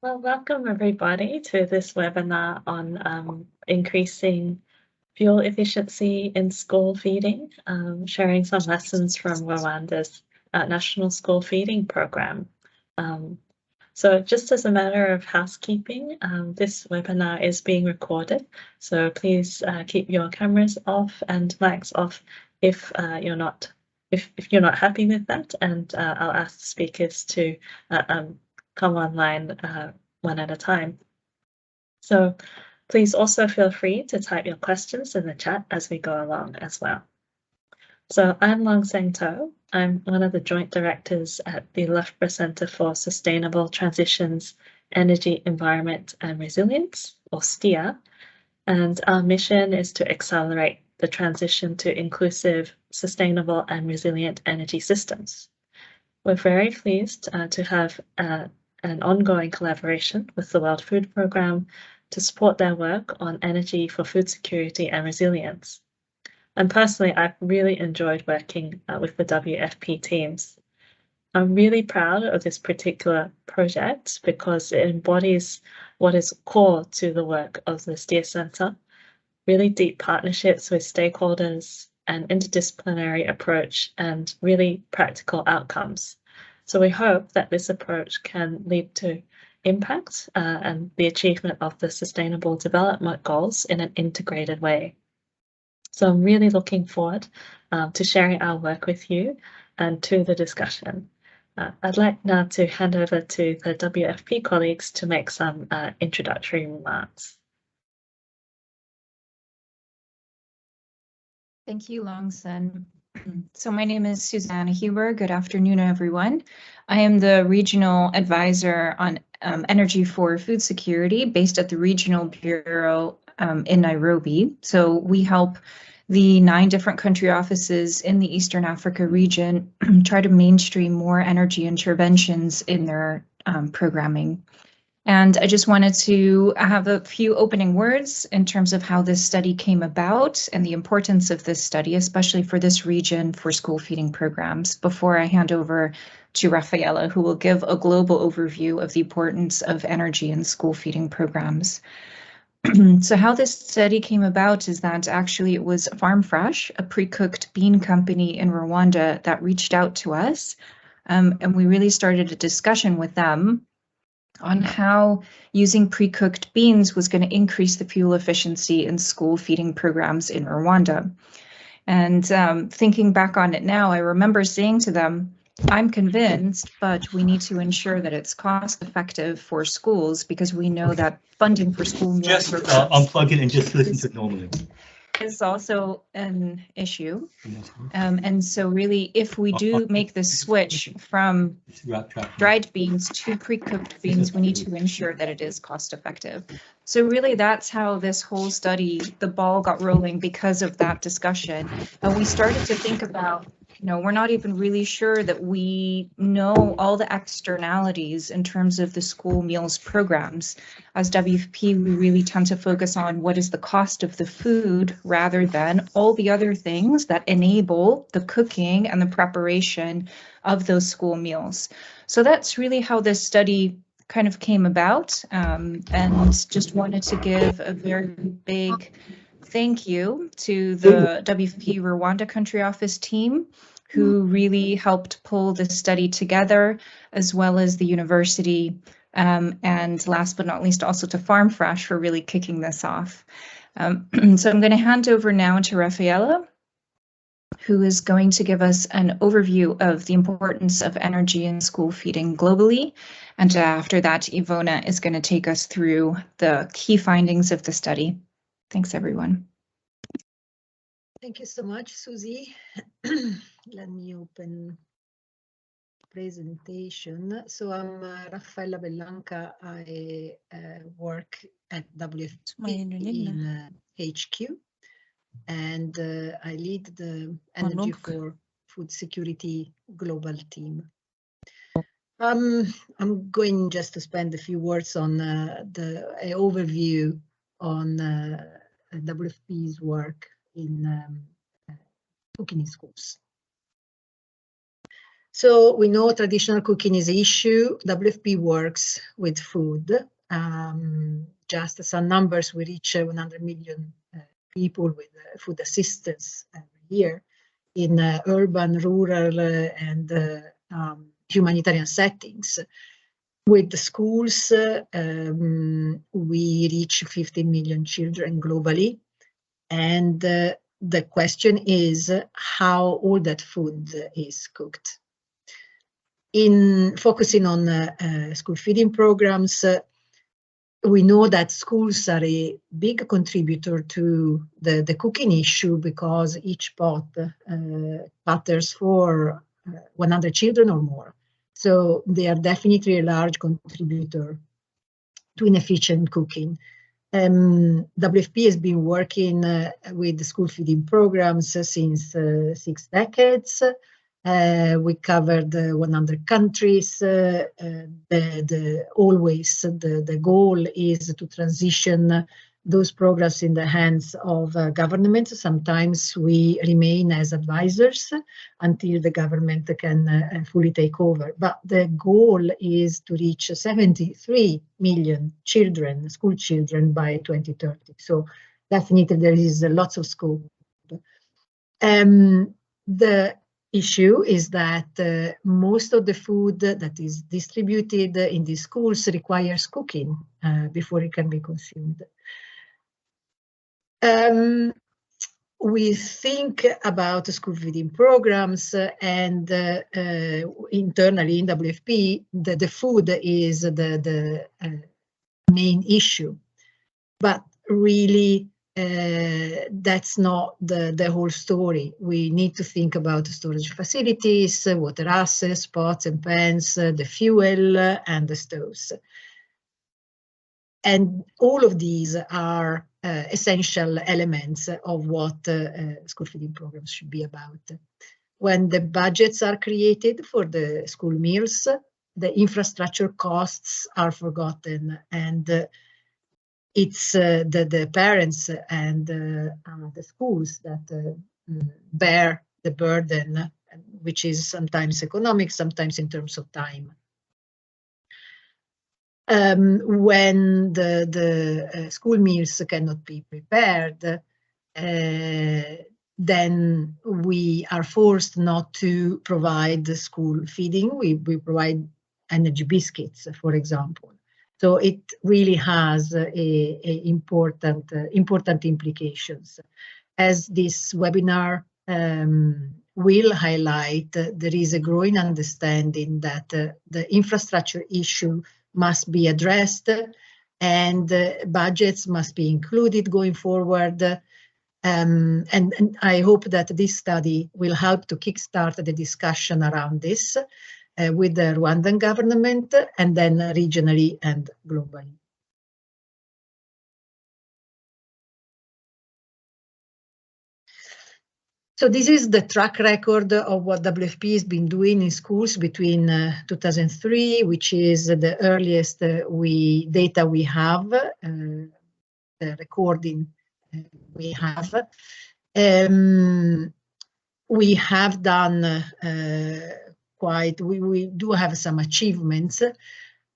Well, welcome everybody to this webinar on increasing fuel efficiency in school feeding, sharing some lessons from Rwanda's National School Feeding Program. So just as a matter of housekeeping, this webinar is being recorded, so please keep your cameras off and mics off if you're not happy with that, and I'll ask the speakers to come online one at a time. So please also feel free to type your questions in the chat as we go along as well. So I'm Long Sang To. I'm one of the joint directors at the Loughborough Centre for Sustainable Transitions, Energy, Environment and Resilience, or STEER, and our mission is to accelerate the transition to inclusive, sustainable and resilient energy systems. We're very pleased to have an ongoing collaboration with the World Food Programme to support their work on energy for food security and resilience. And personally, I've really enjoyed working with the WFP teams. I'm really proud of this particular project because it embodies what is core to the work of the STEER Centre, really deep partnerships with stakeholders, an interdisciplinary approach, and really practical outcomes. So we hope that this approach can lead to impact and the achievement of the Sustainable Development Goals in an integrated way. So I'm really looking forward to sharing our work with you and to the discussion. I'd like now to hand over to the WFP colleagues to make some introductory remarks. Thank you, Long Sun. So my name is Susanna Huber. Good afternoon, everyone. I am the Regional Advisor on Energy for Food Security based at the Regional Bureau in Nairobi. So we help the 9 different country offices in the Eastern Africa region try to mainstream more energy interventions in their programming. And I just wanted to have a few opening words in terms of how this study came about and the importance of this study, especially for this region for school feeding programs, before I hand over to Rafaela, who will give a global overview of the importance of energy in school feeding programs. So how this study came about is that actually it was Farm Fresh, a pre-cooked bean company in Rwanda, that reached out to us, and we really started a discussion with them on how using pre-cooked beans was going to increase the fuel efficiency in school feeding programs in Rwanda. And thinking back on it now, I remember saying to them, I'm convinced, but we need to ensure that it's cost effective for schools because we know that funding for school meals just unplug it and just listen to it normally. Is also an issue. And so really, if we do make the switch from dried beans to pre-cooked beans, we need to ensure that it is cost effective. So really, that's how this whole study, the ball got rolling because of that discussion. And we started to think about, we're not even really sure that we know all the externalities in terms of the school meals programs. As WFP, we really tend to focus on what is the cost of the food rather than all the other things that enable the cooking and the preparation of those school meals. So that's really how this study kind of came about, and just wanted to give a very big thank you to the WFP Rwanda Country Office team, who really helped pull this study together, as well as the university, and last but not least, also to Farm Fresh for really kicking this off. So I'm going to hand over now to Rafaela, who is going to give us an overview of the importance of energy in school feeding globally. And after that, Ivona is going to take us through the key findings of the study. Thanks, everyone. Thank you so much, Susie. Let me open presentation. So I'm Raffaella Bellanca. I work at WFP in HQ, and I lead the Energy for Food Security Global team. I'm going just to spend a few words on the overview on WFP's work in cooking in schools. So we know traditional cooking is an issue. WFP works with food. Just some numbers, we reach 100 million people with food assistance every year in urban, rural, and humanitarian settings. With the schools, we reach 15 million children globally. And the question is how all that food is cooked. In focusing on school feeding programs, we know that schools are a big contributor to the cooking issue because each pot caters for 100 children or more. So they are definitely a large contributor to inefficient cooking. WFP has been working with the school feeding programs since 6 decades. We covered 100 countries. Always the goal is to transition those programs in the hands of government. Sometimes we remain as advisors until the government can fully take over. But the goal is to reach 73 million children, school children, by 2030. So definitely there is lots of scope. The issue is that most of the food that is distributed in these schools requires cooking before it can be consumed. We think about school feeding programs and internally in WFP, the food is the main issue. But really, that's not the whole story. We need to think about storage facilities, water assets, pots and pans, the fuel and the stoves. And all of these are essential elements of what school feeding programs should be about. When the budgets are created for the school meals, the infrastructure costs are forgotten, and it's the parents and the schools that bear the burden, which is sometimes economic, sometimes in terms of time. When the school meals cannot be prepared, then we are forced not to provide the school feeding. We provide energy biscuits, for example. So it really has important implications. As this webinar will highlight, there is a growing understanding that the infrastructure issue must be addressed and budgets must be included going forward. And I hope that this study will help to kickstart the discussion around this with the Rwandan government and then regionally and globally. So this is the track record of what WFP has been doing in schools between 2003, which is the earliest data we have, the recording we have. We have done we do have some achievements.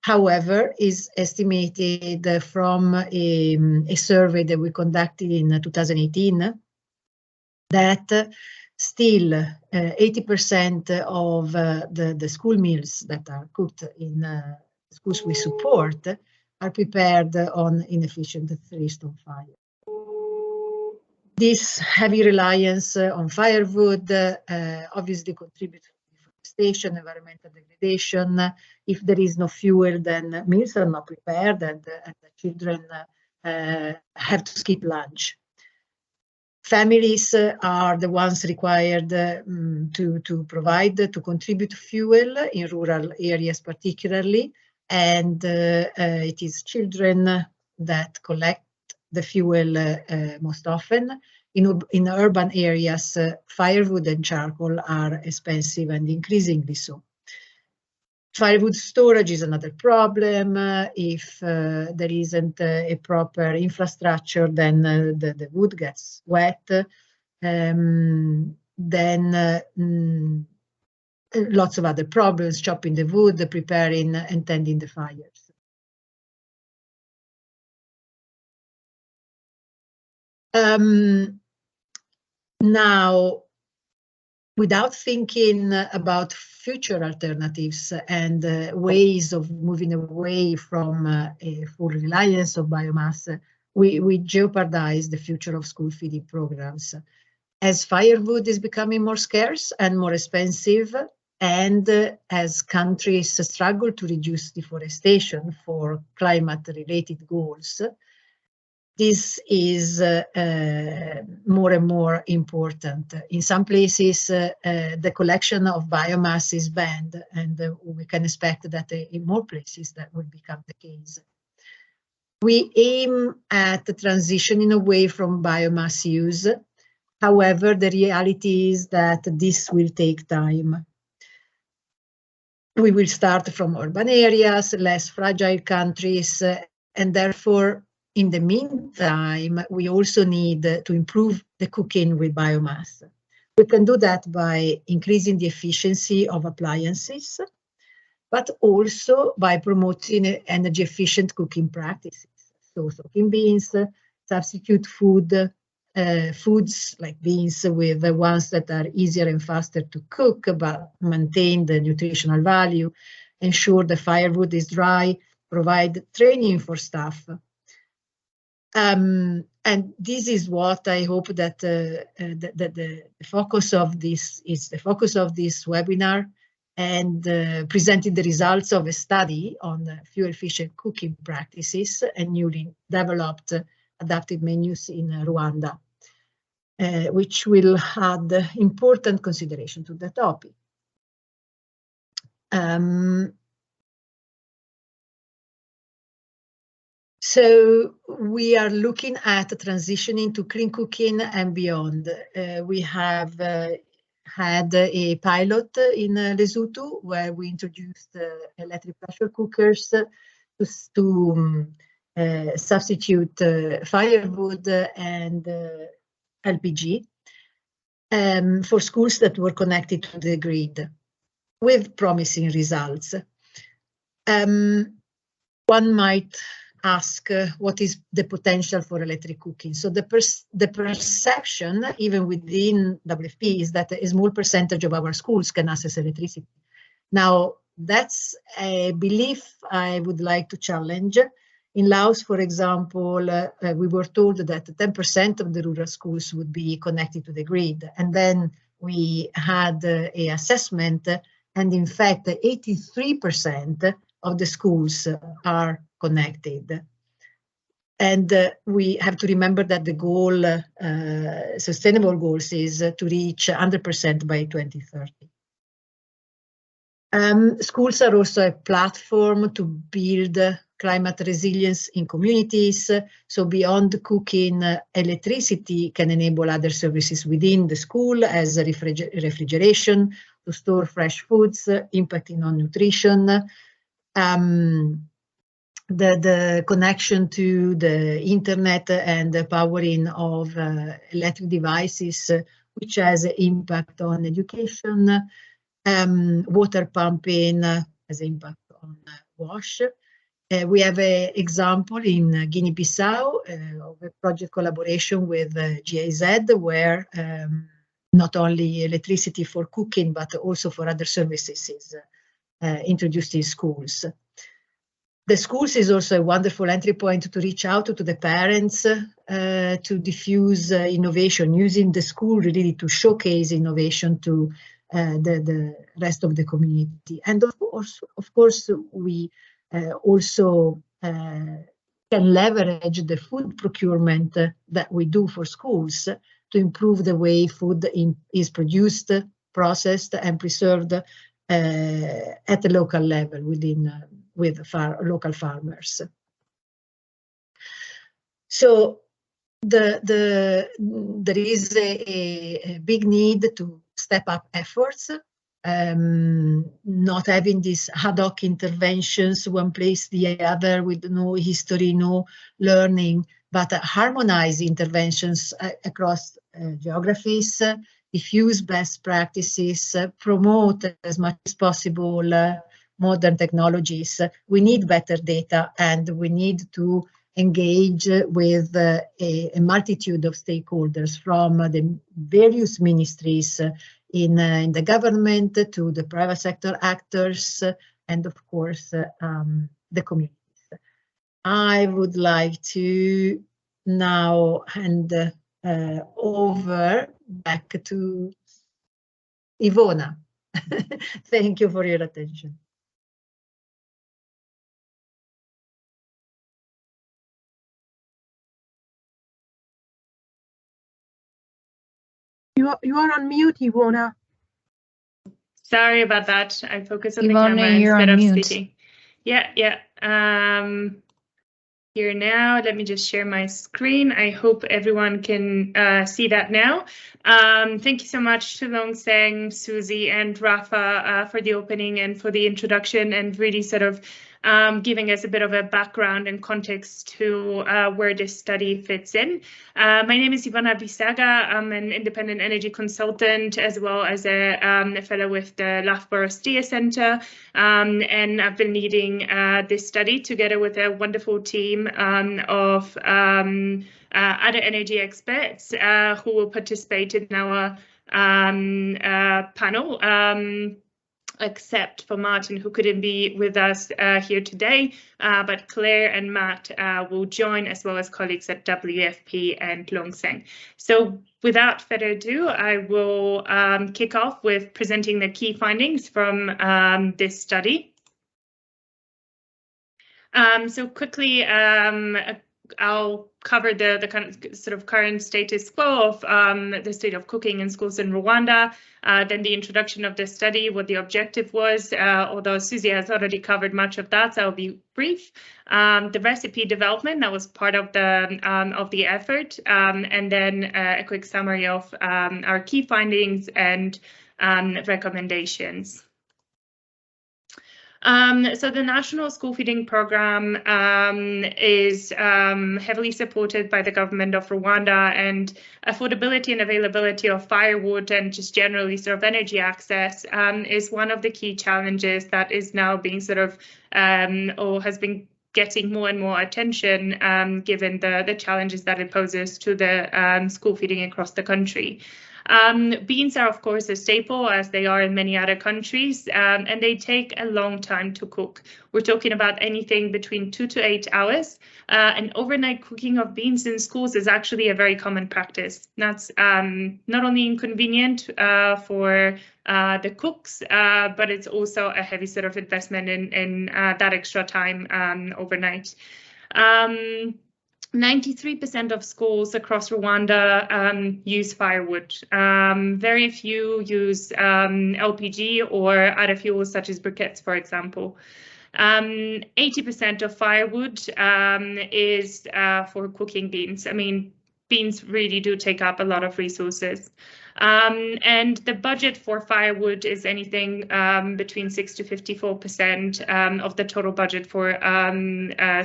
However, is estimated from a survey that we conducted in 2018 that still 80% of the school meals that are cooked in schools we support are prepared on inefficient three-stone fire. This heavy reliance on firewood obviously contributes to deforestation, environmental degradation. If there is no fuel, then meals are not prepared and the children have to skip lunch. Families are the ones required to contribute fuel in rural areas particularly, and it is children that collect the fuel most often. In urban areas, firewood and charcoal are expensive and increasingly so. Firewood storage is another problem. If there isn't a proper infrastructure, then the wood gets wet. Then lots of other problems, chopping the wood, preparing and tending the fires. Now, without thinking about future alternatives and ways of moving away from a full reliance of biomass, we jeopardize the future of school feeding programs. As firewood is becoming more scarce and more expensive, and as countries struggle to reduce deforestation for climate-related goals, this is more and more important. In some places, the collection of biomass is banned, and we can expect that in more places that will become the case. We aim at transitioning away from biomass use. However, the reality is that this will take time. We will start from urban areas, less fragile countries, and therefore, in the meantime, we also need to improve the cooking with biomass. We can do that by increasing the efficiency of appliances, but also by promoting energy efficient cooking practices. So soaking beans, substitute foods like beans with the ones that are easier and faster to cook, but maintain the nutritional value, ensure the firewood is dry, provide training for staff. And this is what I hope that the focus of this is the focus of this webinar, and presenting the results of a study on fuel efficient cooking practices and newly developed adapted menus in Rwanda, which will add important consideration to the topic. So we are looking at transitioning to clean cooking and beyond. We have had a pilot in Lesotho where we introduced electric pressure cookers to substitute firewood and LPG for schools that were connected to the grid, with promising results. One might ask what is the potential for electric cooking. So the perception, even within WFP, is that a small percentage of our schools can access electricity. Now, that's a belief I would like to challenge. In Laos, for example, we were told that 10% of the rural schools would be connected to the grid. And then we had an assessment, and in fact, 83% of the schools are connected. And we have to remember that the goal, sustainable goals, is to reach 100% by 2030. Schools are also a platform to build climate resilience in communities. So beyond cooking, electricity can enable other services within the school, as refrigeration, to store fresh foods, impacting on nutrition. The connection to the internet and the powering of electric devices, which has an impact on education. Water pumping has an impact on wash. We have an example in Guinea-Bissau of a project collaboration with GIZ, where not only electricity for cooking, but also for other services is introduced in schools. The schools is also a wonderful entry point to reach out to the parents, to diffuse innovation, using the school really to showcase innovation to the rest of the community. And of course, we also can leverage the food procurement that we do for schools to improve the way food is produced, processed, and preserved at the local level with local farmers. So there is a big need to step up efforts, not having these ad hoc interventions, one place the other with no history, no learning, but harmonize interventions across geographies, diffuse best practices, promote as much as possible modern technologies. We need better data, and we need to engage with a multitude of stakeholders, from the various ministries in the government to the private sector actors, and of course the communities. I would like to now hand over back to Ivona. Thank you for your attention. You are on mute, Ivona. Sorry about that. I focus on the Ivona, camera you're instead on of mute. speaking. Yeah. Here now, let me just share my screen. I hope everyone can see that now. Thank you so much to Longseng, Susie, and Rafa for the opening and for the introduction, and really sort of giving us a bit of a background and context to where this study fits in. My name is Ivona Bisaga. I'm an independent energy consultant, as well as a fellow with the Loughborough Steer Centre, and I've been leading this study together with a wonderful team of other energy experts who will participate in our panel. Except for Martin, who couldn't be with us here today, but Claire and Matt will join, as well as colleagues at WFP and Longseng. So without further ado, I will kick off with presenting the key findings from this study. So quickly, I'll cover the kind of sort of current status quo of the state of cooking in schools in Rwanda, then the introduction of the study, what the objective was, although Susie has already covered much of that, so I'll be brief. The recipe development, that was part of the effort, and then a quick summary of our key findings and recommendations. So the National School Feeding Programme is heavily supported by the government of Rwanda, and affordability and availability of firewood and just generally sort of energy access is one of the key challenges that is now being sort of or has been getting more and more attention given the challenges that it poses to the school feeding across the country. Beans are, of course, a staple, as they are in many other countries, and they take a long time to cook. We're talking about anything between 2 to 8 hours, and overnight cooking of beans in schools is actually a very common practice. That's not only inconvenient for the cooks, but it's also a heavy sort of investment in that extra time overnight. 93% of schools across Rwanda use firewood. Very few use LPG or other fuels such as briquettes, for example. 80% of firewood is for cooking beans. I mean, beans really do take up a lot of resources. And the budget for firewood is anything between 6 to 54% of the total budget for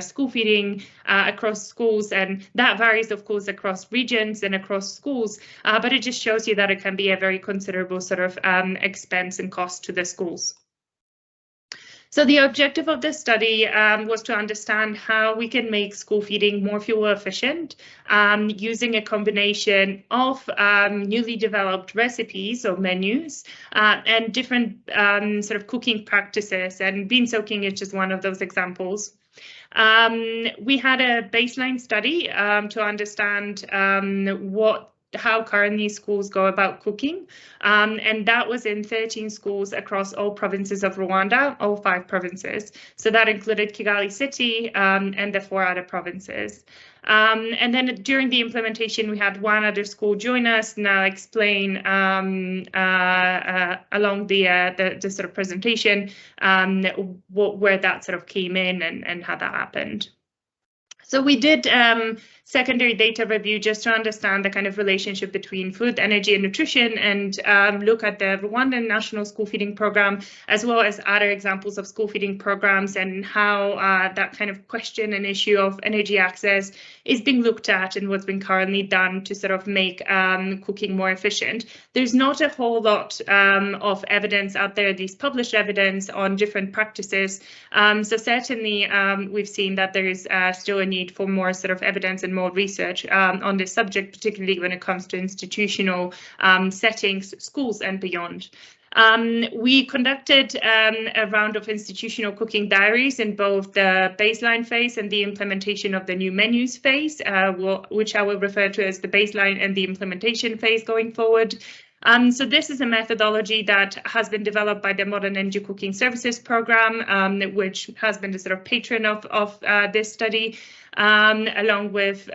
school feeding across schools. And that varies, of course, across regions and across schools, but it just shows you that it can be a very considerable sort of expense and cost to the schools. So the objective of this study was to understand how we can make school feeding more fuel efficient using a combination of newly developed recipes or menus and different sort of cooking practices, and bean soaking is just one of those examples. We had a baseline study to understand how currently schools go about cooking, and that was in 13 schools across all provinces of Rwanda, all 5 provinces. So that included Kigali City and the 4 other provinces. And then during the implementation, we had one other school join us, and I'll explain along the sort of presentation where that sort of came in and how that happened. So we did secondary data review just to understand the kind of relationship between food, energy, and nutrition, and look at the Rwandan National School Feeding Program, as well as other examples of school feeding programs and how that kind of question and issue of energy access is being looked at and what's been currently done to sort of make cooking more efficient. There's not a whole lot of evidence out there, these published evidence on different practices. So certainly we've seen that there is still a need for more sort of evidence and more research on this subject, particularly when it comes to institutional settings, schools and beyond. We conducted a round of institutional cooking diaries in both the baseline phase and the implementation of the new menus phase, which I will refer to as the baseline and the implementation phase going forward. So this is a methodology that has been developed by the Modern Energy Cooking Services Program, which has been the sort of patron of this study, along with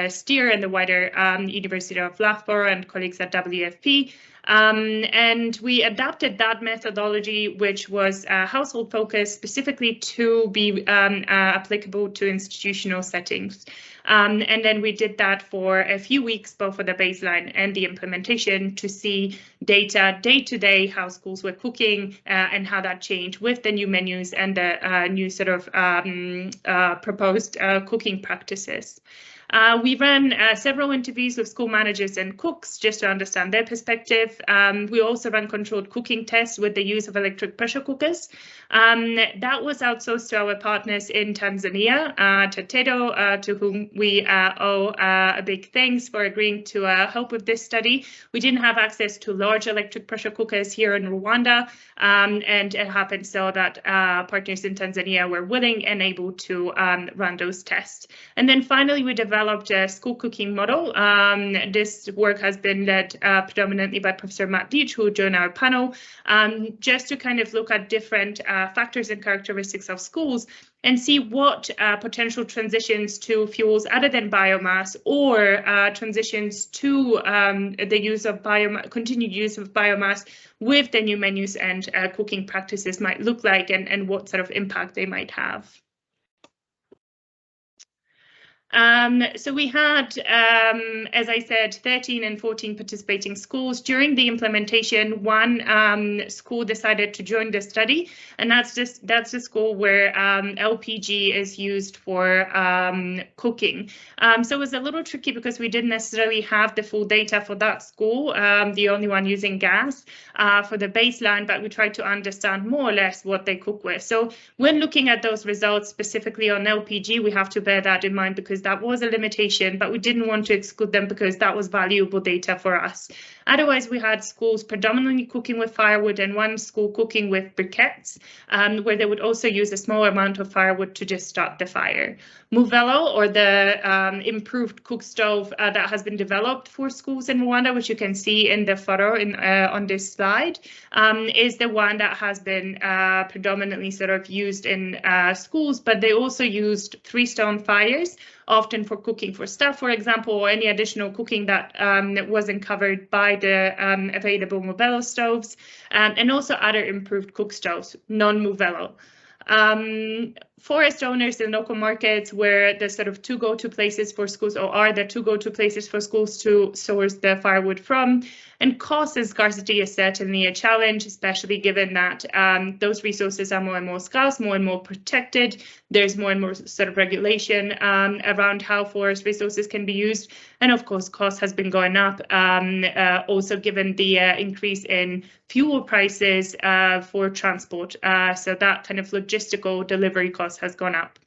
STEER and the wider University of Loughborough and colleagues at WFP. And we adapted that methodology, which was household focused, specifically to be applicable to institutional settings. And then we did that for a few weeks, both for the baseline and the implementation, to see data day to day, how schools were cooking and how that changed with the new menus and the new sort of proposed cooking practices. We ran several interviews with school managers and cooks just to understand their perspective. We also ran controlled cooking tests with the use of electric pressure cookers. That was outsourced to our partners in Tanzania, Tetedo, to whom we owe a big thanks for agreeing to help with this study. We didn't have access to large electric pressure cookers here in Rwanda, and it happened so that partners in Tanzania were willing and able to run those tests. And then finally, we developed a school cooking model. This work has been led predominantly by Professor Matt Leach, who joined our panel, just to kind of look at different factors and characteristics of schools and see what potential transitions to fuels other than biomass or transitions to the use of continued use of biomass with the new menus and cooking practices might look like, and what sort of impact they might have. So we had, as I said, 13 and 14 participating schools. During the implementation, one school decided to join the study, and that's the school where LPG is used for cooking. So it was a little tricky because we didn't necessarily have the full data for that school, the only one using gas for the baseline, but we tried to understand more or less what they cook with. So when looking at those results specifically on LPG, we have to bear that in mind because that was a limitation, but we didn't want to exclude them because that was valuable data for us. Otherwise, we had schools predominantly cooking with firewood and one school cooking with briquettes, where they would also use a small amount of firewood to just start the fire. Muvelo, or the improved cook stove that has been developed for schools in Rwanda, which you can see in the photo on this slide, is the one that has been predominantly sort of used in schools, but they also used 3-stone fires, often for cooking for staff, for example, or any additional cooking that wasn't covered by the available Muvelo stoves, and also other improved cook stoves, non-Muvelo. Forest owners in local markets were the sort of two go-to places for schools, or are the two go-to places for schools to source the firewood from. And cost and scarcity is certainly a challenge, especially given that those resources are more and more scarce, more and more protected. There's more and more sort of regulation around how forest resources can be used. And of course, cost has been going up, also given the increase in fuel prices for transport. So that kind of logistical delivery cost has gone up.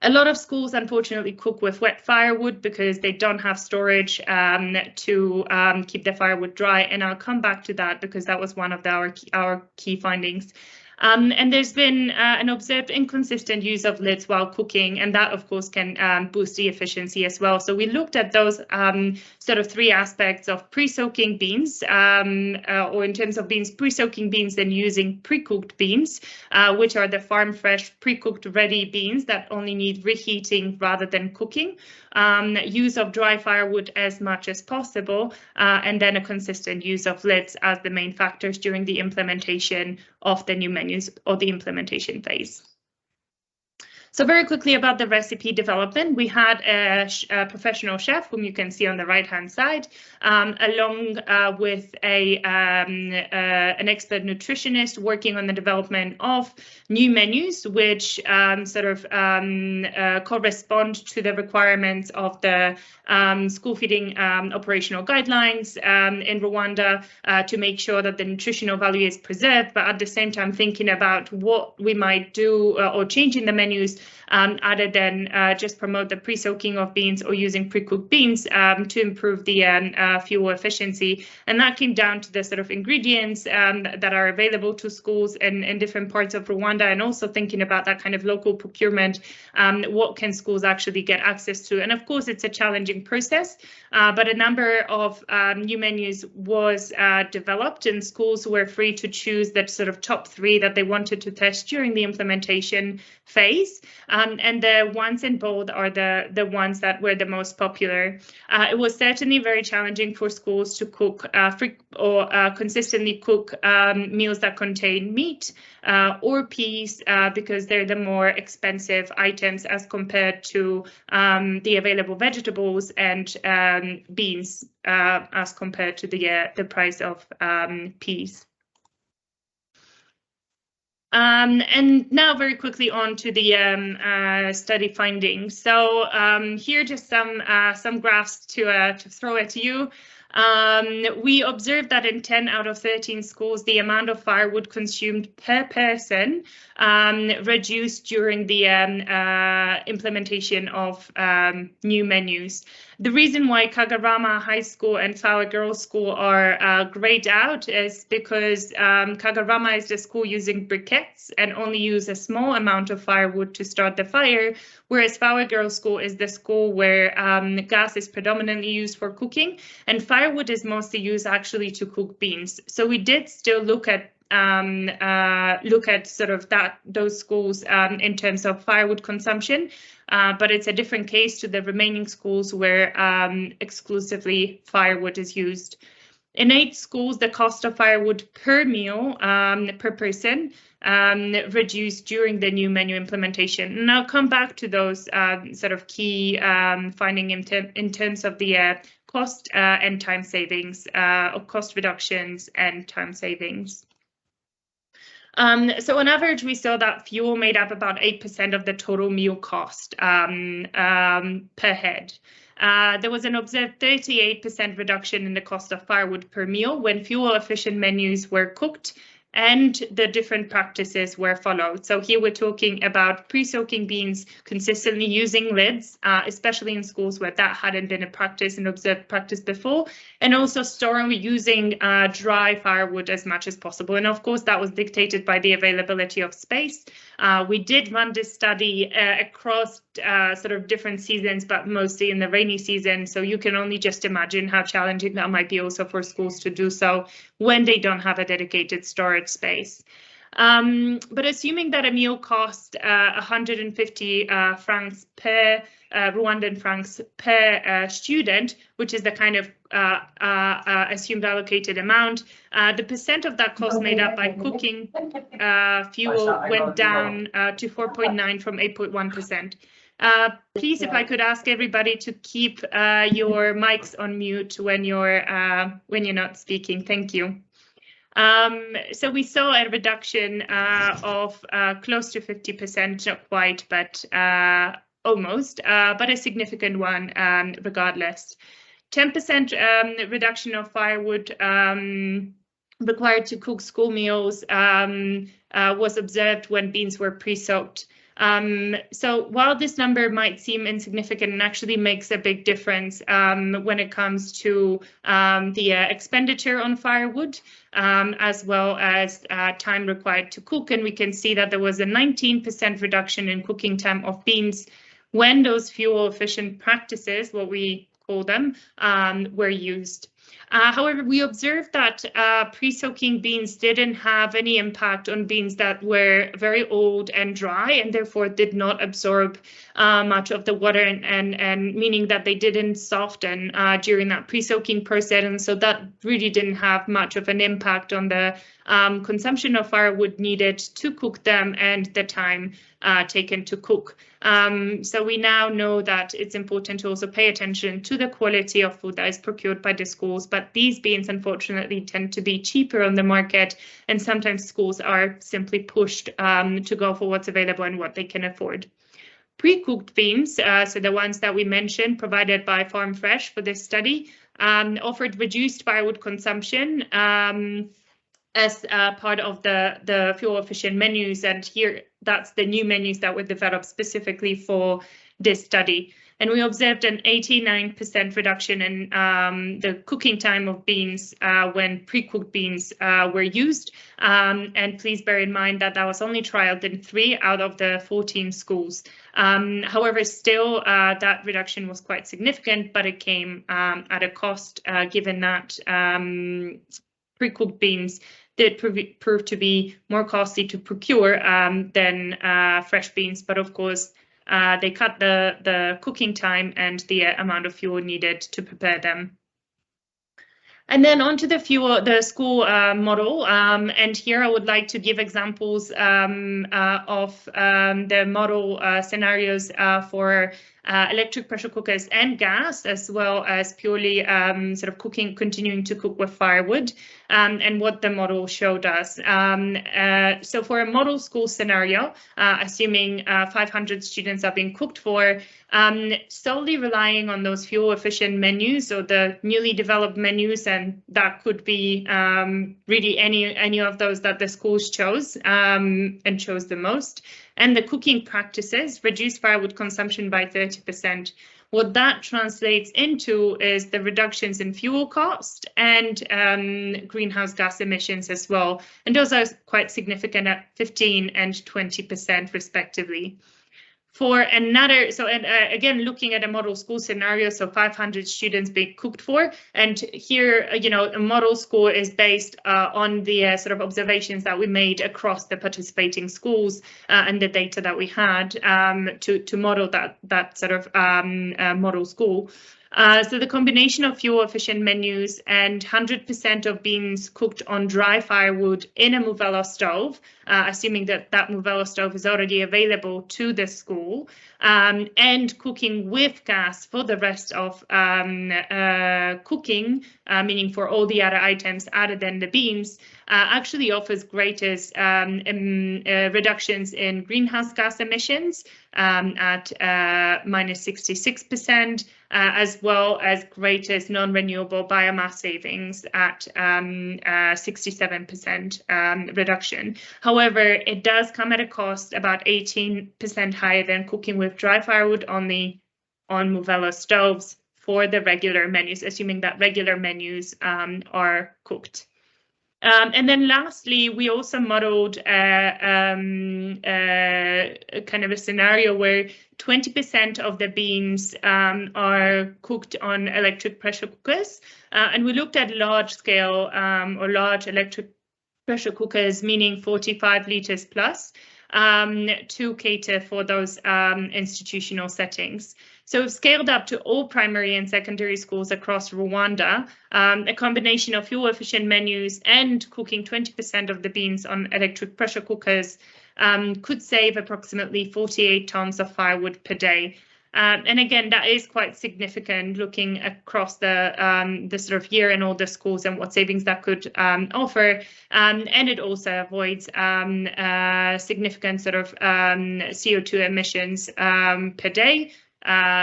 A lot of schools, unfortunately, cook with wet firewood because they don't have storage to keep the firewood dry. And I'll come back to that because that was one of our key findings. And there's been an observed inconsistent use of lids while cooking, and that, of course, can boost the efficiency as well. So we looked at those sort of 3 aspects of pre-soaking beans, or in terms of beans, pre-soaking beans, then using pre-cooked beans, which are the farm fresh, pre-cooked ready beans that only need reheating rather than cooking. Use of dry firewood as much as possible, and then a consistent use of lids as the main factors during the implementation of the new menus or the implementation phase. So very quickly about the recipe development, we had a professional chef, whom you can see on the right-hand side, along with an expert nutritionist working on the development of new menus, which correspond to the requirements of the school feeding operational guidelines in Rwanda, to make sure that the nutritional value is preserved, but at the same time thinking about what we might do or change in the menus, other than just promote the pre-soaking of beans or using pre-cooked beans to improve the fuel efficiency. And that came down to the sort of ingredients that are available to schools in different parts of Rwanda, and also thinking about that kind of local procurement. What can schools actually get access to? And of course, it's a challenging process, but a number of new menus was developed, and schools were free to choose that sort of top 3 that they wanted to test during the implementation phase. And the ones in bold are the ones that were the most popular. It was certainly very challenging for schools to cook consistently cook meals that contain meat or peas, because they're the more expensive items as compared to the available vegetables and beans, as compared to the price of peas. And now very quickly on to the study findings. So here just some graphs to throw at you. We observed that in 10 out of 13 schools, the amount of firewood consumed per person reduced during the implementation of new menus. The reason why Kagarama High School and Flower Girls School are grayed out is because Kagarama is the school using briquettes and only use a small amount of firewood to start the fire, whereas Flower Girls School is the school where gas is predominantly used for cooking, and firewood is mostly used actually to cook beans. So we did still look at sort of those schools in terms of firewood consumption, but it's a different case to the remaining schools where exclusively firewood is used. In 8 schools, the cost of firewood per meal per person reduced during the new menu implementation. And I'll come back to those sort of key finding in terms of the cost and time savings, or cost reductions and time savings. So on average, we saw that fuel made up about 8% of the total meal cost per head. There was an observed 38% reduction in the cost of firewood per meal when fuel-efficient menus were cooked and the different practices were followed. So here we're talking about pre-soaking beans, consistently using lids, especially in schools where that hadn't been a practice and observed practice before, and also storing using dry firewood as much as possible. And of course, that was dictated by the availability of space. We did run this study across sort of different seasons, but mostly in the rainy season. So you can only just imagine how challenging that might be also for schools to do so when they don't have a dedicated storage space. But assuming that a meal cost 150 francs per Rwandan francs per student, which is the kind of assumed allocated amount, the percent of that cost made up by cooking fuel went down to 4.9 from 8.1%. Please, if I could ask everybody to keep your mics on mute when you're not speaking. Thank you. So we saw a reduction of close to 50%, not quite, but almost, but a significant one regardless. 10% reduction of firewood required to cook school meals was observed when beans were pre-soaked. So while this number might seem insignificant, and actually makes a big difference when it comes to the expenditure on firewood, as well as time required to cook. And we can see that there was a 19% reduction in cooking time of beans when those fuel efficient practices, what we call them, were used. However, we observed that pre-soaking beans didn't have any impact on beans that were very old and dry, and therefore did not absorb much of the water, and meaning that they didn't soften during that pre-soaking process, and so that really didn't have much of an impact on the consumption of firewood needed to cook them and the time taken to cook. So we now know that it's important to also pay attention to the quality of food that is procured by the schools, but these beans unfortunately tend to be cheaper on the market, and sometimes schools are simply pushed to go for what's available and what they can afford. Pre-cooked beans, so the ones that we mentioned provided by Farm Fresh for this study, offered reduced firewood consumption as part of the fuel efficient menus, and here that's the new menus that were developed specifically for this study. And we observed an 89% reduction in the cooking time of beans when pre-cooked beans were used. And please bear in mind that that was only trialed in 3 out of the 14 schools. However, still that reduction was quite significant, but it came at a cost, given that pre-cooked beans did prove to be more costly to procure than fresh beans, but of course they cut the cooking time and the amount of fuel needed to prepare them. And then onto the school model, and here I would like to give examples of the model scenarios for electric pressure cookers and gas, as well as purely sort of continuing to cook with firewood, and what the model showed us. So for a model school scenario, assuming 500 students are being cooked for, solely relying on those fuel efficient menus or the newly developed menus, and that could be really any of those that the schools chose and chose the most, and the cooking practices reduced firewood consumption by 30%. What that translates into is the reductions in fuel cost and greenhouse gas emissions as well. And those are quite significant at 15% and 20% respectively. For another, so again, looking at a model school scenario, so 500 students being cooked for, and here, a model school is based on the sort of observations that we made across the participating schools and the data that we had to model that sort of model school. So the combination of fuel efficient menus and 100% of beans cooked on dry firewood in a Movella stove, assuming that Movella stove is already available to the school, and cooking with gas for the rest of cooking, meaning for all the other items other than the beans, actually offers greatest reductions in greenhouse gas emissions at -66%, as well as greatest non-renewable biomass savings at 67% reduction. However, it does come at a cost about 18% higher than cooking with dry firewood only on Movella stoves for the regular menus, assuming that regular menus are cooked. And then lastly, we also modeled kind of a scenario where 20% of the beans are cooked on electric pressure cookers. And we looked at large scale or large electric pressure cookers, meaning 45 liters plus, to cater for those institutional settings. So we've scaled up to all primary and secondary schools across Rwanda. A combination of fuel efficient menus and cooking 20% of the beans on electric pressure cookers could save approximately 48 tons of firewood per day. And again, that is quite significant looking across the sort of year in all the schools and what savings that could offer. And it also avoids significant sort of CO2 emissions per day,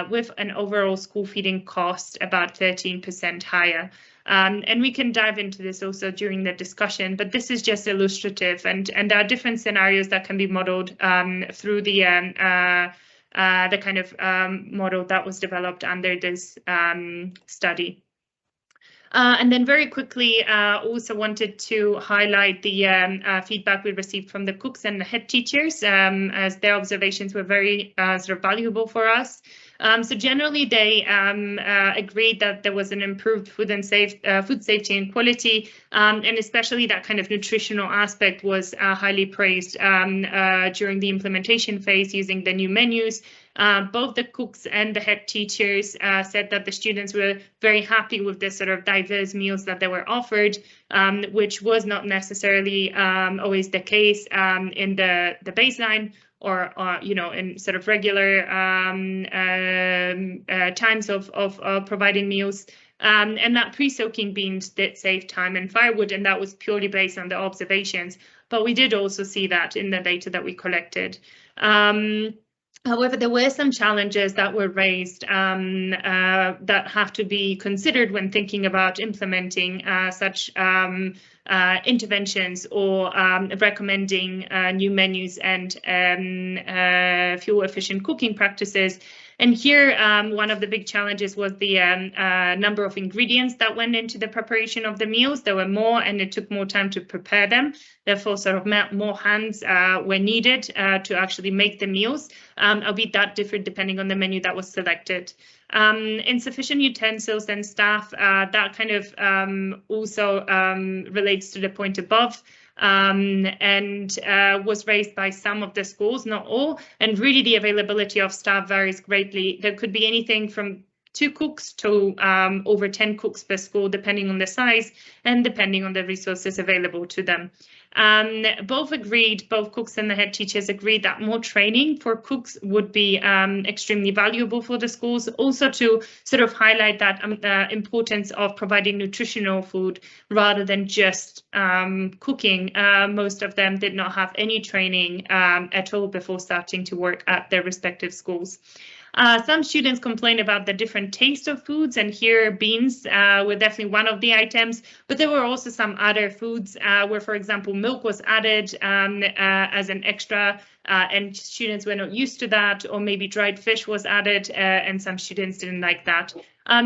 with an overall school feeding cost about 13% higher. And we can dive into this also during the discussion, but this is just illustrative, and there are different scenarios that can be modeled through the kind of model that was developed under this study. And then very quickly, also wanted to highlight the feedback we received from the cooks and the head teachers, as their observations were very sort of valuable for us. So generally, they agreed that there was an improved food safety and quality, and especially that kind of nutritional aspect was highly praised during the implementation phase using the new menus. Both the cooks and the head teachers said that the students were very happy with the sort of diverse meals that they were offered, which was not necessarily always the case in the baseline or you know, in sort of regular times of providing meals. And that pre-soaking beans did save time and firewood, and that was purely based on the observations. But we did also see that in the data that we collected. However, there were some challenges that were raised that have to be considered when thinking about implementing such interventions or recommending new menus and fuel-efficient cooking practices. And here, one of the big challenges was the number of ingredients that went into the preparation of the meals. There were more, and it took more time to prepare them. Therefore, sort of more hands were needed to actually make the meals, albeit that differed depending on the menu that was selected. Insufficient utensils and staff, that kind of also relates to the point above. And was raised by some of the schools, not all, and really the availability of staff varies greatly. There could be anything from 2 cooks to over 10 cooks per school, depending on the size and depending on the resources available to them. Both cooks and the head teachers agreed that more training for cooks would be extremely valuable for the schools, also to sort of highlight that importance of providing nutritional food rather than just cooking. Most of them did not have any training at all before starting to work at their respective schools. Some students complained about the different taste of foods, and here beans were definitely one of the items, but there were also some other foods where, for example, milk was added as an extra, and students were not used to that, or maybe dried fish was added, and some students didn't like that.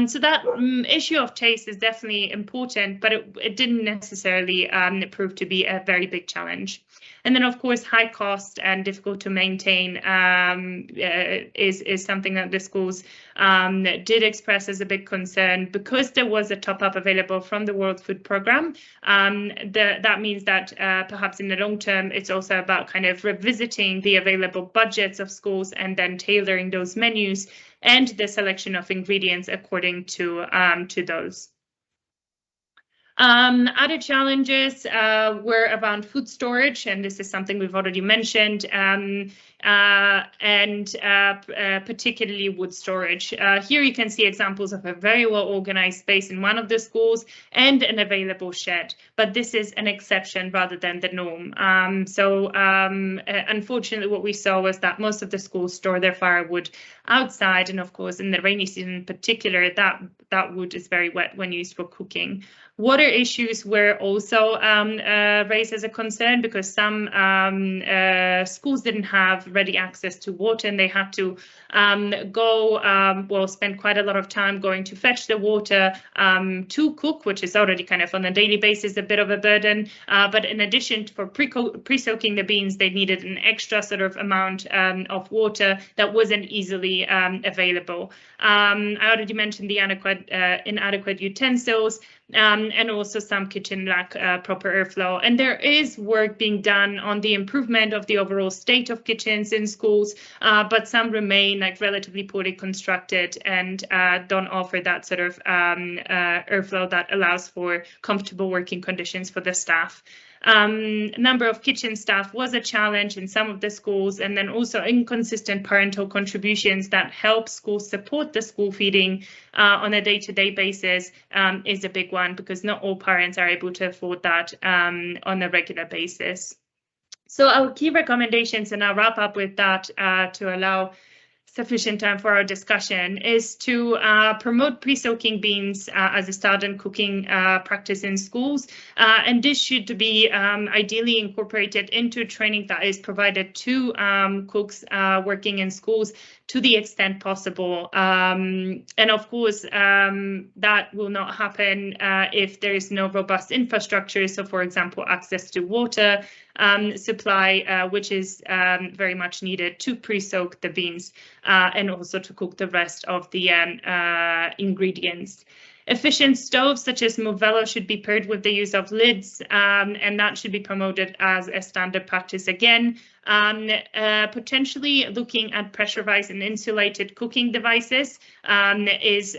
So that issue of taste is definitely important, but it didn't necessarily prove to be a very big challenge. And then, of course, high cost and difficult to maintain is something that the schools did express as a big concern. Because there was a top-up available from the World Food Programme, that means that perhaps in the long term, it's also about kind of revisiting the available budgets of schools and then tailoring those menus and the selection of ingredients according to those. Other challenges were around food storage, and this is something we've already mentioned, and particularly wood storage. Here you can see examples of a very well organized space in one of the schools and an available shed, but this is an exception rather than the norm. Unfortunately, what we saw was that most of the schools store their firewood outside, and of course in the rainy season in particular, that wood is very wet when used for cooking. Water issues were also raised as a concern because some schools didn't have ready access to water, and they had to spend quite a lot of time going to fetch the water to cook, which is already kind of on a daily basis a bit of a burden. But in addition, for pre-soaking the beans, they needed an extra sort of amount of water that wasn't easily available. I already mentioned the inadequate utensils. And also some kitchen lack proper airflow. And there is work being done on the improvement of the overall state of kitchens in schools, but some remain like relatively poorly constructed and don't offer that sort of airflow that allows for comfortable working conditions for the staff. Number of kitchen staff was a challenge in some of the schools, and then also inconsistent parental contributions that help schools support the school feeding on a day-to-day basis is a big one, because not all parents are able to afford that on a regular basis. So our key recommendations, and I'll wrap up with that to allow sufficient time for our discussion, is to promote pre-soaking beans as a standard cooking practice in schools. And this should be ideally incorporated into training that is provided to cooks working in schools to the extent possible. And of course, that will not happen if there is no robust infrastructure. So, for example, access to water, supply, which is very much needed to pre-soak the beans and also to cook the rest of the ingredients. Efficient stoves such as Movello should be paired with the use of lids, and that should be promoted as a standard practice again. Potentially looking at pressurized and insulated cooking devices is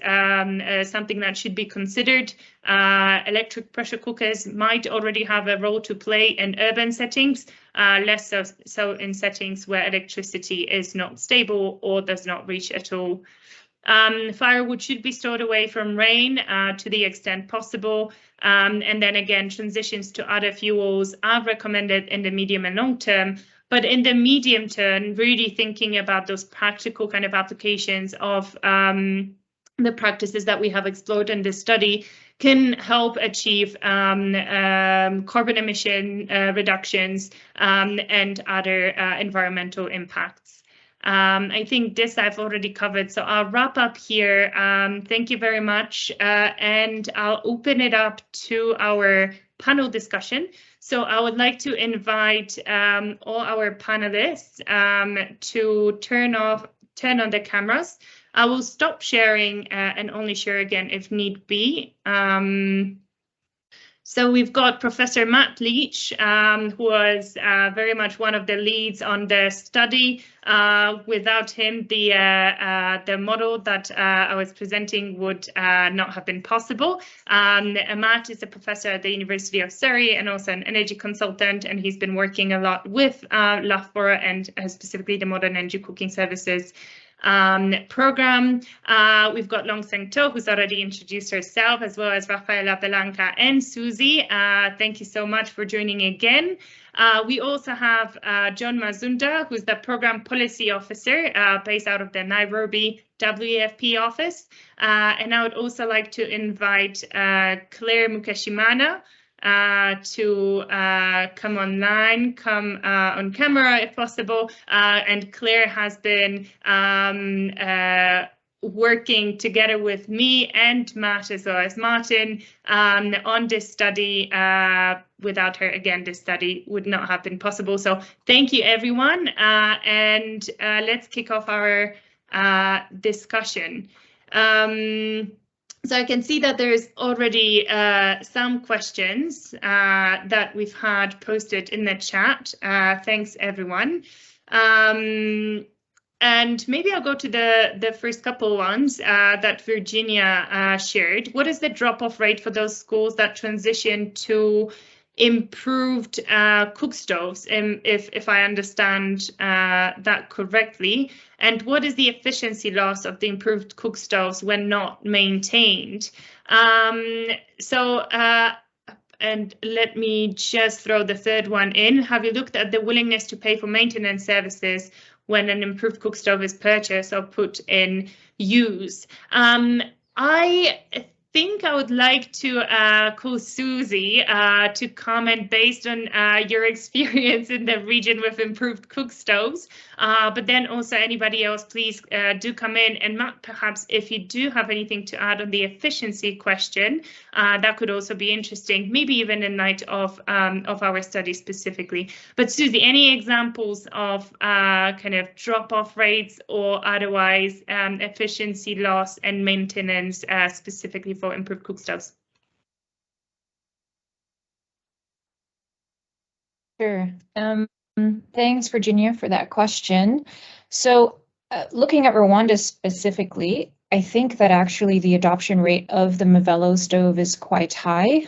something that should be considered. Electric pressure cookers might already have a role to play in urban settings, less so in settings where electricity is not stable or does not reach at all. Firewood should be stored away from rain to the extent possible. And then again, transitions to other fuels are recommended in the medium and long term. But in the medium term, really thinking about those practical kind of applications of the practices that we have explored in this study can help achieve carbon emission reductions and other environmental impacts. I think this I've already covered, so I'll wrap up here. Thank you very much, and I'll open it up to our panel discussion. So I would like to invite all our panelists to turn on the cameras. I will stop sharing and only share again if need be. So we've got Professor Matt Leach, who was very much one of the leads on the study. Without him, the model that I was presenting would not have been possible. Matt is a professor at the University of Surrey and also an energy consultant, and he's been working a lot with Loughborough and specifically the Modern Energy Cooking Services program. We've got Long Seng To, who's already introduced herself, as well as Rafaela Belanca and Susie. Thank you so much for joining again. We also have John Mazunda, who's the program policy officer based out of the Nairobi WFP office. And I would also like to invite Claire Mukashimana to come online, come on camera if possible. And Claire has been working together with me and Matt as well as Martin on this study. Without her, again, this study would not have been possible. So thank you, everyone. And let's kick off our discussion. So I can see that there's already some questions that we've had posted in the chat. Thanks, everyone. And maybe I'll go to the first couple ones that Virginia shared. What is the drop-off rate for those schools that transition to improved cook stoves, if I understand that correctly? And what is the efficiency loss of the improved cook stoves when not maintained? And let me just throw the third one in. Have you looked at the willingness to pay for maintenance services when an improved cook stove is purchased or put in use? I think I would like to call Susie to comment based on your experience in the region with improved cook stoves. But then also anybody else, please do come in. And Matt, perhaps if you do have anything to add on the efficiency question, that could also be interesting, maybe even in light of our study specifically. But Susie, any examples of kind of drop-off rates or otherwise efficiency loss and maintenance specifically for improved cook stoves? Sure. Thanks, Virginia, for that question. So looking at Rwanda specifically, I think that actually the adoption rate of the Movello stove is quite high,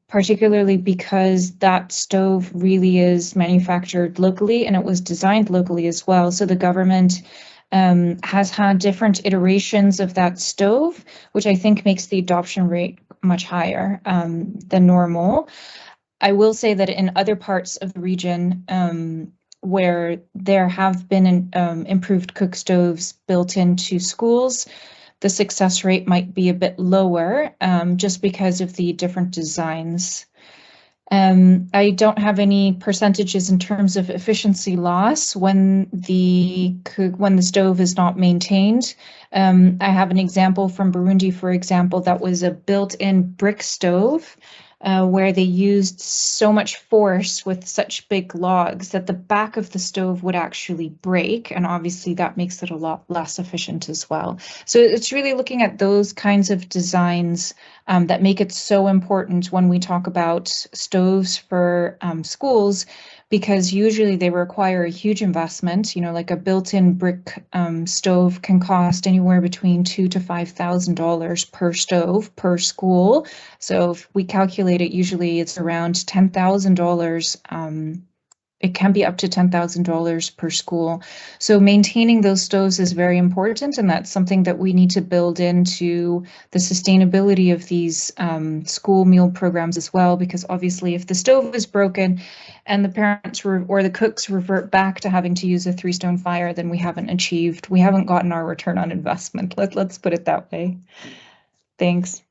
particularly because that stove really is manufactured locally and it was designed locally as well. So the government has had different iterations of that stove, which I think makes the adoption rate much higher than normal. I will say that in other parts of the region where there have been improved cook stoves built into schools, the success rate might be a bit lower just because of the different designs. I don't have any percentages in terms of efficiency loss when the stove is not maintained. I have an example from Burundi, for example, that was a built-in brick stove. where they used so much force with such big logs that the back of the stove would actually break, and obviously that makes it a lot less efficient as well. So it's really looking at those kinds of designs that make it so important when we talk about stoves for schools, because usually they require a huge investment. You know, like a built-in brick stove can cost anywhere between $2,000 to $5,000 per stove per school. So if we calculate it, usually it's around $10,000. It can be up to $10,000 per school. So maintaining those stoves is very important, and that's something that we need to build into the sustainability of these school meal programs as well, because obviously if the stove is broken and the parents or the cooks revert back to having to use a 3-stone fire, then we haven't gotten our return on investment. Let's put it that way. Thanks.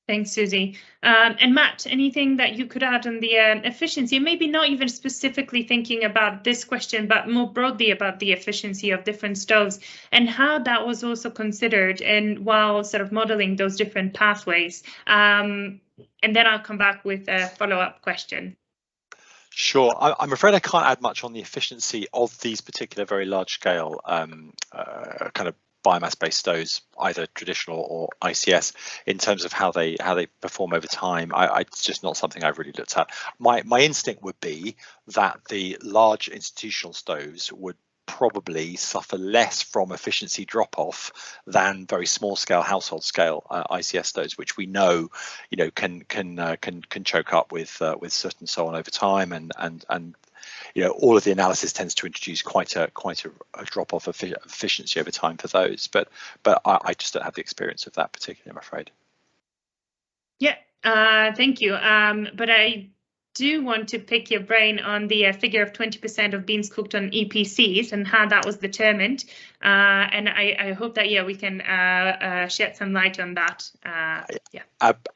Thanks, Susie. And Matt, anything that you could add on the efficiency, maybe not even specifically thinking about this question, but more broadly about the efficiency of different stoves and how that was also considered and while sort of modeling those different pathways. And then I'll come back with a follow-up question. Sure. I'm afraid I can't add much on the efficiency of these particular very large scale kind of biomass-based stoves, either traditional or ICS, in terms of how they perform over time. It's just not something I've really looked at. My instinct would be that the large institutional stoves would probably suffer less from efficiency drop-off than very small scale household scale ICS stoves, which we know, can choke up with soot and so on over time, and all of the analysis tends to introduce quite a drop-off of efficiency over time for those, but I just don't have the experience of that particularly, I'm afraid. Yeah, thank you. But I do want to pick your brain on the figure of 20% of beans cooked on EPCs and how that was determined. And I hope that, we can shed some light on that.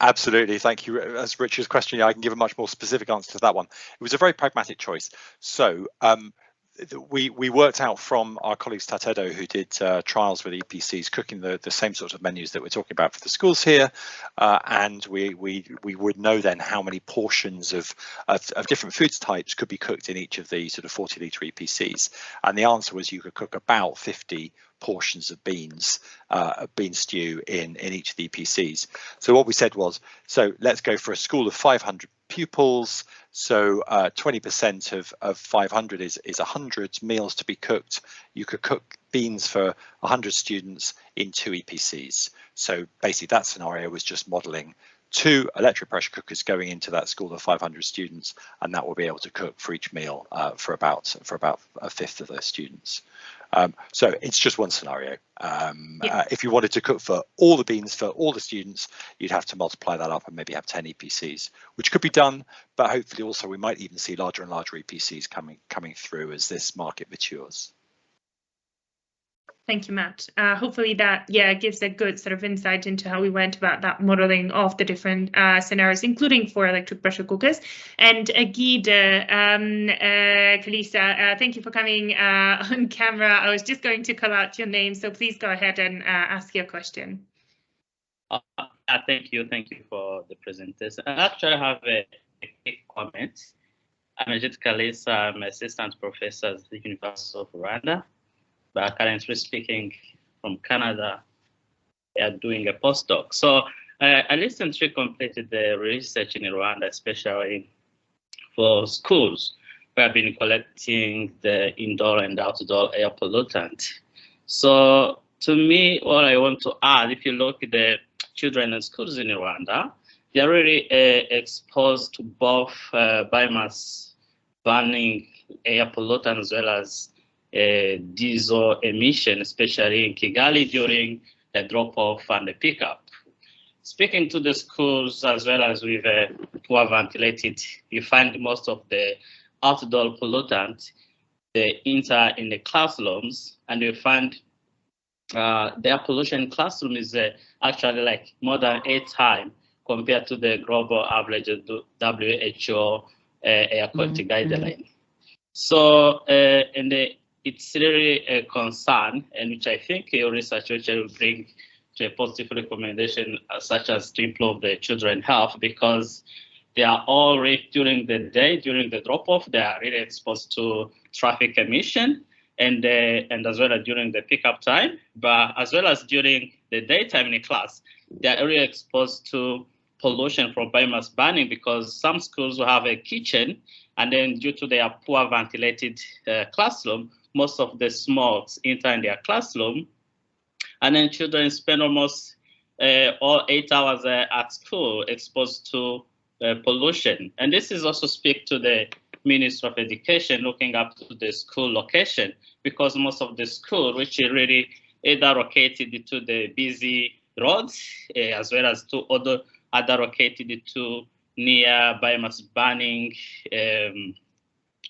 Absolutely. Thank you. As Richard's question, I can give a much more specific answer to that one. It was a very pragmatic choice. So we worked out from our colleagues Tatedo, who did trials with EPCs cooking the same sort of menus that we're talking about for the schools here, and we would know then how many portions of different foods types could be cooked in each of the sort of 40-litre EPCs, and the answer was you could cook about 50 portions of bean stew in each of the EPCs. So what we said was, so let's go for a school of 500 pupils, so 20% of 500 is 100 meals to be cooked. You could cook beans for 100 students in 2 EPCs. So basically that scenario was just modelling 2 electric pressure cookers going into that school of 500 students, and that will be able to cook for each meal for about a fifth of those students. So it's just one scenario. If you wanted to cook for all the beans for all the students, you'd have to multiply that up and maybe have 10 EPCs, which could be done, but hopefully also we might even see larger and larger EPCs coming through as this market matures. Thank you, Matt. Hopefully that, gives a good sort of insight into how we went about that modeling of the different scenarios, including for electric pressure cookers. And Guida, Kalisa, thank you for coming on camera. I was just going to call out your name, so please go ahead and ask your question. Thank you for the presentation. I actually have a quick comment. I'm Ajit Kalisa, I'm assistant professor at the University of Rwanda, but currently speaking from Canada, doing a postdoc. So I recently completed the research in Rwanda, especially for schools. We have been collecting the indoor and outdoor air pollutant. So to me, what I want to add, if you look at the children in schools in Rwanda, they're really exposed to both biomass burning air pollutant as well as diesel emission, especially in Kigali during the drop-off and the pickup. Speaking to the schools as well as with who are ventilated, you find most of the outdoor pollutant they enter in the classrooms, and you find their pollution in classroom is actually like more than 8 times compared to the global average of the WHO air quality guideline. So, it's really a concern, and which I think your research will bring to a positive recommendation such as to improve the children's health, because they are all during the day, during the drop-off, they are really exposed to traffic emission, and as well as during the pickup time, but as well as during the daytime in class, they are really exposed to pollution from biomass burning, because some schools will have a kitchen, and then due to their poor ventilated classroom, most of the smokes enter in their classroom, and then children spend almost all 8 hours at school exposed to pollution. And this is also speak to the Ministry of Education looking up to the school location, because most of the school, which is really either located to the busy roads, as well as to other located to near biomass burning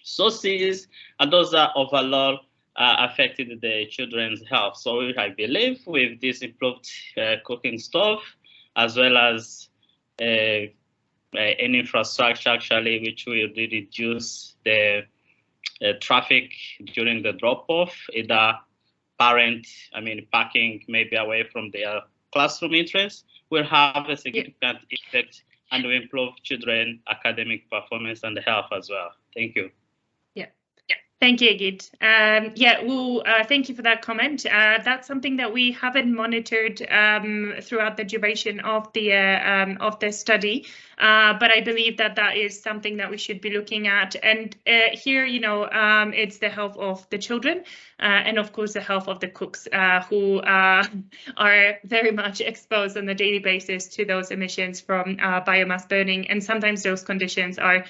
sources, and those are overall affected the children's health. So I believe with this improved cooking stove, as well as an infrastructure actually, which will reduce the traffic during the drop-off, either parking maybe away from their classroom interests, will have a significant effect and will improve children's academic performance and health as well. Thank you. Thank you, Egid. Thank you for that comment. That's something that we haven't monitored throughout the duration of the study, but I believe that is something that we should be looking at. And here, it's the health of the children and, of course, the health of the cooks who are very much exposed on a daily basis to those emissions from biomass burning. And sometimes those conditions are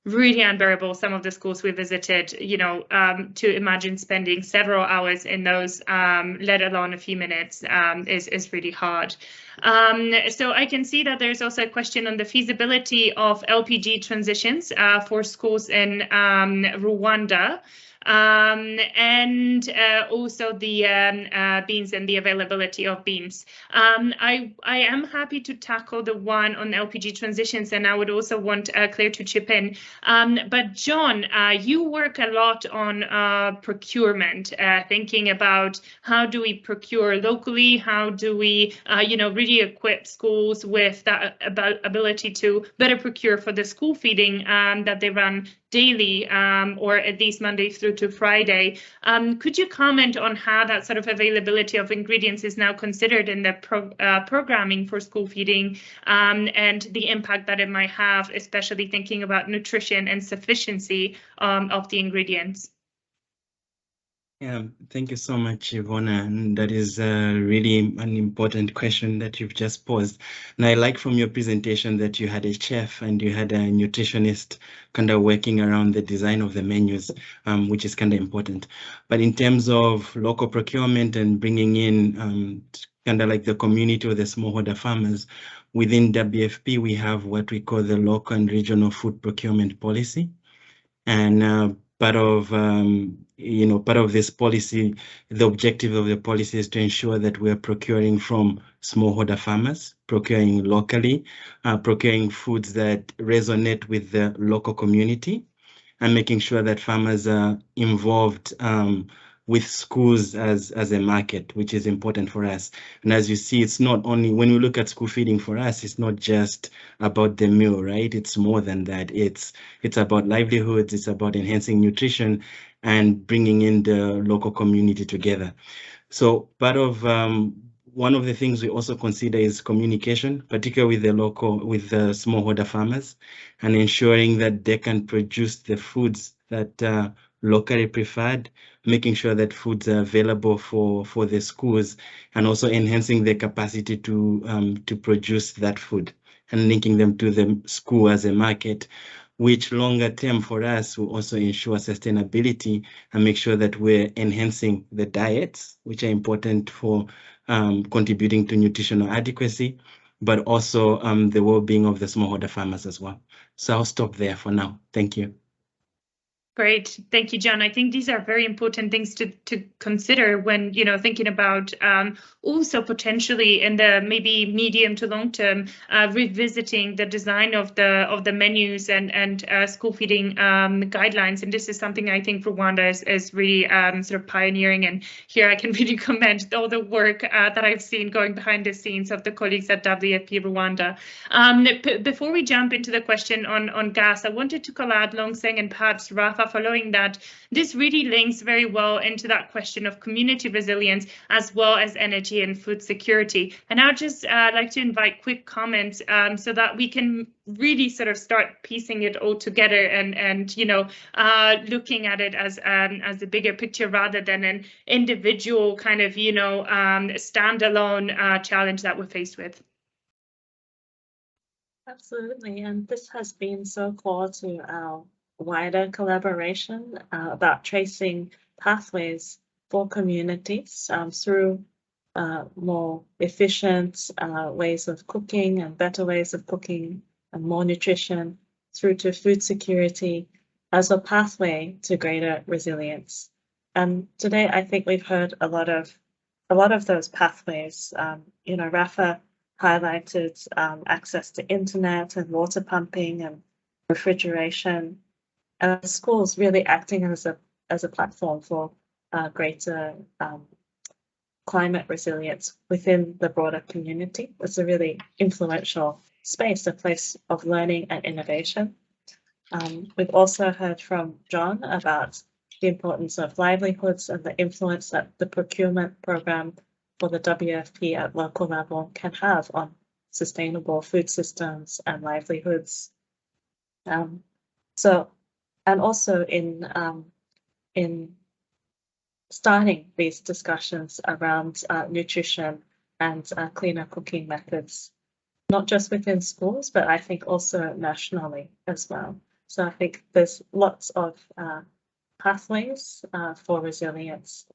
really unbearable. Some of the schools we visited, to imagine spending several hours in those, let alone a few minutes, is really hard. So I can see that there's also a question on the feasibility of LPG transitions for schools in Rwanda. And also the beans and the availability of beans. I am happy to tackle the one on LPG transitions, and I would also want Claire to chip in. But John, you work a lot on procurement, thinking about how do we procure locally, how do we, really equip schools with that ability to better procure for the school feeding that they run daily, or at least Monday through to Friday. Could you comment on how that sort of availability of ingredients is now considered in the programming for school feeding, and the impact that it might have, especially thinking about nutrition and sufficiency of the ingredients? Yeah, thank you so much, Ivona. And that is really an important question that you've just posed. And I like from your presentation that you had a chef and you had a nutritionist kind of working around the design of the menus, which is kind of important. But in terms of local procurement and bringing in kind of like the community or the smallholder farmers, within WFP, we have what we call the local and regional food procurement policy. And part of this policy, the objective of the policy is to ensure that we are procuring from smallholder farmers, procuring locally, procuring foods that resonate with the local community, and making sure that farmers are involved with schools as a market, which is important for us. And as you see, it's not only, when we look at school feeding for us, it's not just about the meal, right? It's more than that. It's about livelihoods, it's about enhancing nutrition and bringing in the local community together. So part of one of the things we also consider is communication, particularly with the smallholder farmers, and ensuring that they can produce the foods that locally preferred, making sure that foods are available for the schools, and also enhancing their capacity to produce that food and linking them to the school as a market, which longer term for us will also ensure sustainability and make sure that we're enhancing the diets, which are important for contributing to nutritional adequacy, but also the well-being of the smallholder farmers as well. So I'll stop there for now. Thank you. Great. Thank you, John. I think these are very important things to consider when, thinking about also potentially in the maybe medium to long term, revisiting the design of the menus and school feeding guidelines. And this is something I think Rwanda is really sort of pioneering. And here I can really commend all the work that I've seen going behind the scenes of the colleagues at WFP Rwanda. Before we jump into the question on gas, I wanted to call out Longseng and perhaps Rafa, following that. This really links very well into that question of community resilience as well as energy and food security. And I'd just like to invite quick comments so that we can really sort of start piecing it all together and looking at it as a bigger picture rather than an individual kind of standalone challenge that we're faced with. Absolutely, and this has been so core to our wider collaboration about tracing pathways for communities through more efficient ways of cooking and better ways of cooking and more nutrition through to food security as a pathway to greater resilience. And today I think we've heard a lot of those pathways. Rafa highlighted access to internet and water pumping and refrigeration, and schools really acting as a platform for greater climate resilience within the broader community. It's a really influential space, a place of learning and innovation. We've also heard from John about the importance of livelihoods and the influence that the procurement program for the WFP at local level can have on sustainable food systems and livelihoods. And also in starting these discussions around nutrition and cleaner cooking methods, not just within schools, but I think also nationally as well. So I think there's lots of pathways for resilience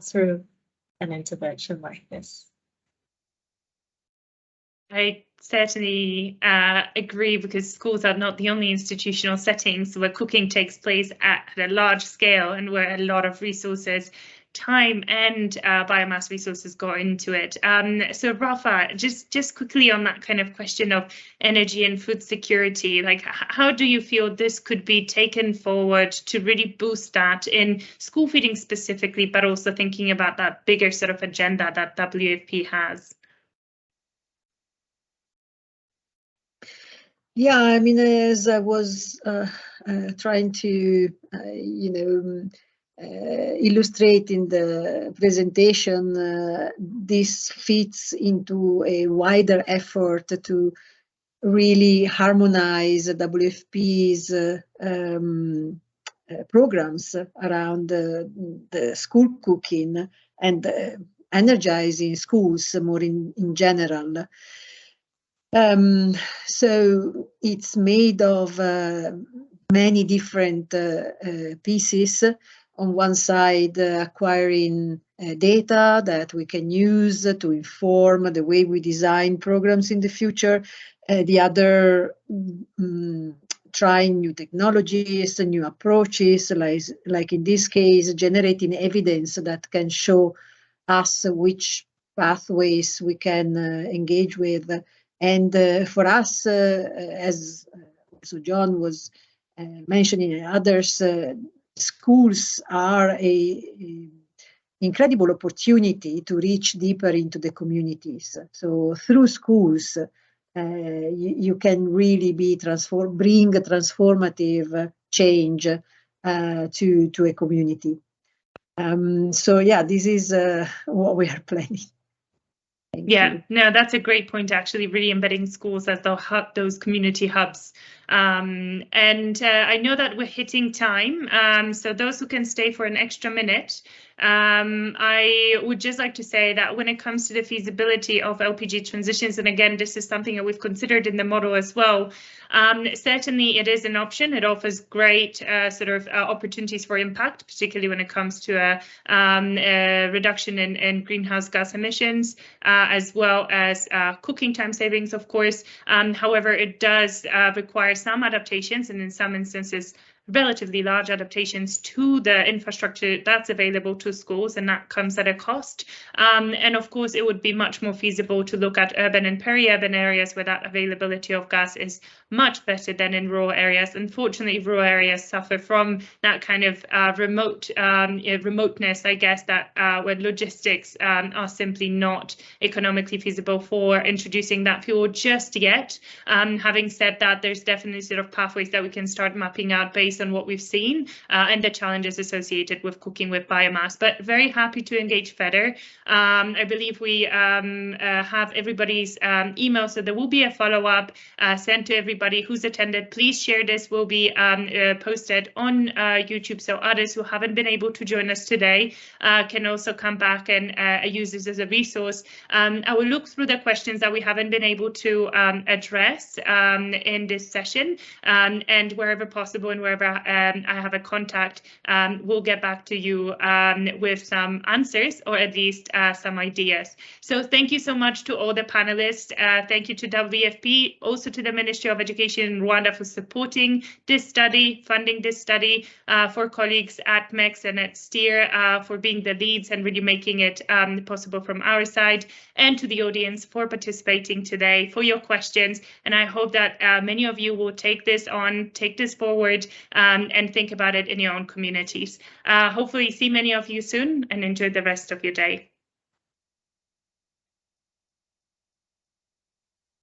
through an intervention like this. I certainly agree, because schools are not the only institutional settings where cooking takes place at a large scale and where a lot of resources, time and biomass resources go into it. So Rafa, just quickly on that kind of question of energy and food security, like how do you feel this could be taken forward to really boost that in school feeding specifically, but also thinking about that bigger sort of agenda that WFP has? Yeah, I mean, as I was trying to, illustrate in the presentation, this fits into a wider effort to really harmonize WFP's programs around the school cooking and energizing schools more in general. So it's made of many different pieces. On one side, acquiring data that we can use to inform the way we design programs in the future. The other, trying new technologies, new approaches, like in this case, generating evidence that can show us which pathways we can engage with. And for us, as so John was mentioning and others, schools are an incredible opportunity to reach deeper into the communities. So through schools, you can really bring transformative change to a community. So yeah, this is what we are planning. Thank you. No, that's a great point, actually, really embedding schools as those community hubs. And I know that we're hitting time, so those who can stay for an extra minute, I would just like to say that when it comes to the feasibility of LPG transitions, and again, this is something that we've considered in the model as well, certainly it is an option. It offers great opportunities for impact, particularly when it comes to a reduction in greenhouse gas emissions, as well as cooking time savings, of course. However, it does require some adaptations, and in some instances, relatively large adaptations to the infrastructure that's available to schools, and that comes at a cost. And of course, it would be much more feasible to look at urban and peri-urban areas where that availability of gas is much better than in rural areas. Unfortunately, rural areas suffer from that kind of remoteness, I guess, that where logistics are simply not economically feasible for introducing that fuel just yet. Having said that, there's definitely sort of pathways that we can start mapping out based on what we've seen and the challenges associated with cooking with biomass. But very happy to engage further. I believe we have everybody's email, so there will be a follow-up sent to everybody who's attended. Please share this. Will be posted on YouTube, so others who haven't been able to join us today can also come back and use this as a resource. I will look through the questions that we haven't been able to address in this session, and wherever possible and wherever I have a contact, we'll get back to you with some answers, or at least some ideas. So thank you so much to all the panelists. Thank you to WFP, also to the Ministry of Education in Rwanda for supporting this study, funding this study, for colleagues at MEX and at STEER for being the leads and really making it possible from our side, and to the audience for participating today, for your questions. And I hope that many of you will take this on, take this forward, and think about it in your own communities. Hopefully see many of you soon, and enjoy the rest of your day.